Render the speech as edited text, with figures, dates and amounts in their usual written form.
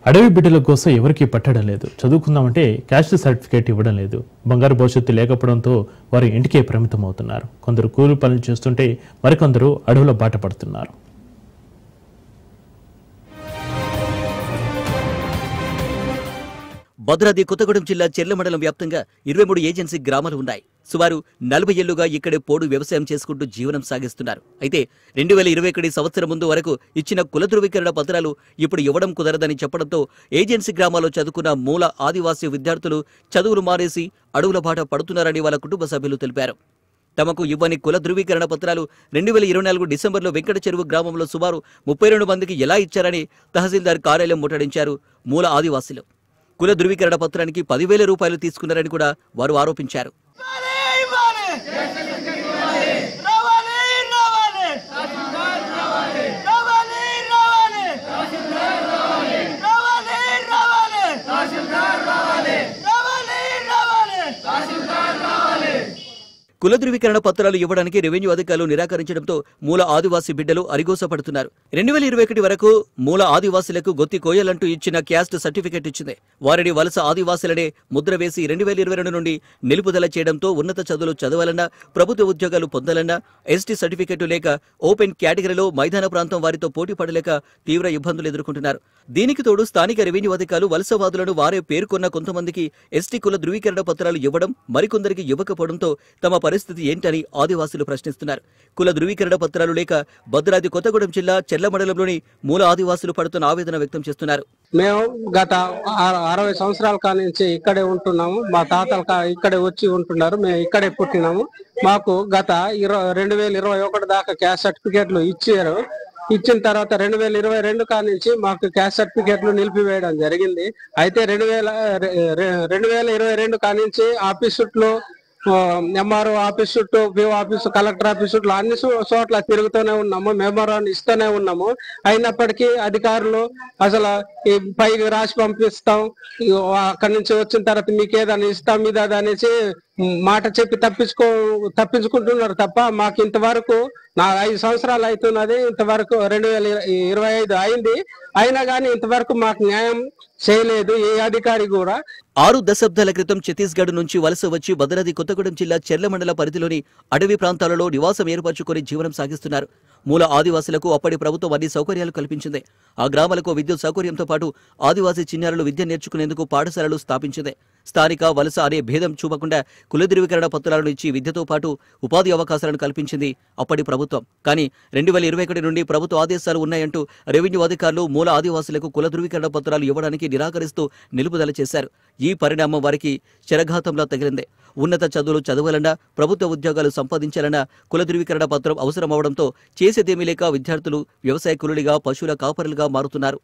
అడవి బిడ్డల కోసం ఎవరికీ పట్టడం లేదు. చదువుకుందామంటే క్యాస్ట్ సర్టిఫికేట్ ఇవ్వడం లేదు. బంగారు భవిష్యత్తు లేకపోవడంతో వారు ఇంటికే పరిమితం అవుతున్నారు. కొందరు కూలి పనులు చేస్తుంటే మరికొందరు అడవుల బాట పడుతున్నారు. భద్రాద్రి కొత్తగూడెం జిల్లా చెర్ల మండలం వ్యాప్తంగా 23 ఏజెన్సీ గ్రామాలు ఉన్నాయి. సుమారు 40 ఏళ్లుగా ఇక్కడే పోడు వ్యవసాయం చేసుకుంటూ జీవనం సాగిస్తున్నారు. అయితే 2021 సంవత్సరం ముందు వరకు ఇచ్చిన కుల ధృవీకరణ పత్రాలు ఇప్పుడు ఇవ్వడం కుదరదని చెప్పడంతో ఏజెన్సీ గ్రామాల్లో చదువుకున్న మూల ఆదివాసీ విద్యార్థులు చదువులు మానేసి అడవుల బాట పడుతున్నారని వాళ్ళ కుటుంబ సభ్యులు తెలిపారు. తమకు ఇవ్వని కుల ధృవీకరణ పత్రాలు 2024 డిసెంబర్లో వెంకట చెరువు గ్రామంలో సుమారు 32 మందికి ఎలా ఇచ్చారని తహసీల్దార్ కార్యాలయం ముట్టడించారు మూల ఆదివాసీలు. కుల ధృవీకరణ పత్రానికి 10,000 రూపాయలు తీసుకున్నారని కూడా వారు ఆరోపించారు. కుల ధృవీకరణ పత్రాలు ఇవ్వడానికి రెవెన్యూ అధికారులు నిరాకరించడంతో మూల ఆదివాసీ బిడ్డలు అరిగోసపడుతున్నారు. 2021 వరకు మూల ఆదివాసీలకు గొత్తి కోయాలంటూ ఇచ్చిన క్యాస్ట్ సర్టిఫికెట్ ఇచ్చింది. వారిని వలస ఆదివాసీలనే ముద్ర వేసి 2022 నుండి నిలుపుదల చేయడంతో ఉన్నత చదువులు చదవాలన్నా, ప్రభుత్వ ఉద్యోగాలు పొందాలన్నా ఎస్టీ సర్టిఫికెట్ లేక ఓపెన్ కేటగిరీలో మైదాన ప్రాంతం వారితో పోటీ పడలేక తీవ్ర ఇబ్బందులు ఎదుర్కొంటున్నారు. దీనికి తోడు స్థానిక రెవెన్యూ అధికారులు వలసవాదులను వారే పేర్కొన్న కొంతమందికి ఎస్టీ కుల ధృవీకరణ పత్రాలు ఇవ్వడం, మరికొందరికి ఇవ్వకపోవడంతో తమ పరిస్థితి ఏంటని ఆదివాసీలు ప్రశ్నిస్తున్నారు. కుల ధృవీకరణ పత్రాలు లేక భద్రాద్రి కొత్తగూడెం జిల్లా చెర్ల మండలంలోని మూల ఆదివాసీలు పడుతున్న ఆవేదన వ్యక్తం చేస్తున్నారు. మేము గత 60 సంవత్సరాల కానించి ఇక్కడే ఉంటున్నాము. మా తాతలు ఇక్కడే వచ్చి ఉంటున్నారు. మేము ఇక్కడే పుట్టినాము. మాకు గత 2021 దాకా క్యాస్ట్ సర్టిఫికేట్లు ఇచ్చారు. ఇచ్చిన తర్వాత 2022 కానించి మాకు క్యాస్ట్ సర్టిఫికేట్లు నిలిపివేయడం జరిగింది. అయితే 2022 కానించి ఆఫీస్ చుట్టూ ఎంఆర్ఓ ఆఫీస్ చుట్టూ, పిఓ ఆఫీసు, కలెక్టర్ ఆఫీస్ చుట్టూ అన్ని చోట్ల తిరుగుతూనే ఉన్నాము. మెమోరాన్ని ఇస్తూనే ఉన్నాము. అయినప్పటికీ అధికారులు అసలు ఈ పైకి రాసి పంపిస్తాం, అక్కడి నుంచి వచ్చిన తర్వాత మీకు ఏదైనా ఇస్తాం మీద అనేసి మాట చెప్పి తప్పించుకుంటున్నారు తప్ప మాకు ఇంతవరకు 5 సంవత్సరాలు అవుతున్నది. ఇంతవరకు 2025 అయింది. అయినా కానీ ఇంతవరకు మాకు న్యాయం చేయలేదు ఏ అధికారి కూడా. 6 దశాబ్దాల క్రితం ఛత్తీస్గఢ్ నుంచి వలస వచ్చి భద్రాద్రి కొత్తగూడెం జిల్లా చెర్ల మండల పరిధిలోని అడవి ప్రాంతాలలో నివాసం ఏర్పరచుకుని జీవనం సాగిస్తున్నారు. మూల ఆదివాసులకు అప్పటి ప్రభుత్వం అన్ని సౌకర్యాలు కల్పించింది. ఆ గ్రామాలకు విద్యుత్ సౌకర్యంతో పాటు ఆదివాసీ చిన్నారులు విద్య నేర్చుకునేందుకు పాఠశాలలు స్థాపించింది. స్థానిక వలస అనే భేదం చూపకుండా కుల ధృవీకరణ పత్రాలను ఇచ్చి విద్యతో పాటు ఉపాధి అవకాశాలను కల్పించింది అప్పటి ప్రభుత్వం. కానీ 2021 నుండి ప్రభుత్వ ఆదేశాలు ఉన్నాయంటూ రెవెన్యూ అధికారులు మూల ఆదివాసులకు కుల ధృవీకరణ పత్రాలు ఇవ్వడానికి నిరాకరిస్తూ నిలుపుదల చేశారు. ఈ పరిణామం వారికి శరఘాతంలా తగిలింది. ఉన్నత చదువులు చదవాలన్నా, ప్రభుత్వ ఉద్యోగాలు సంపాదించాలన్నా కుల ధృవీకరణ పత్రం అవసరమవడంతో చేసేదేమీ లేక విద్యార్థులు వ్యవసాయ కూలీలుగా, పశువుల కాపరులుగా మారుతున్నారు.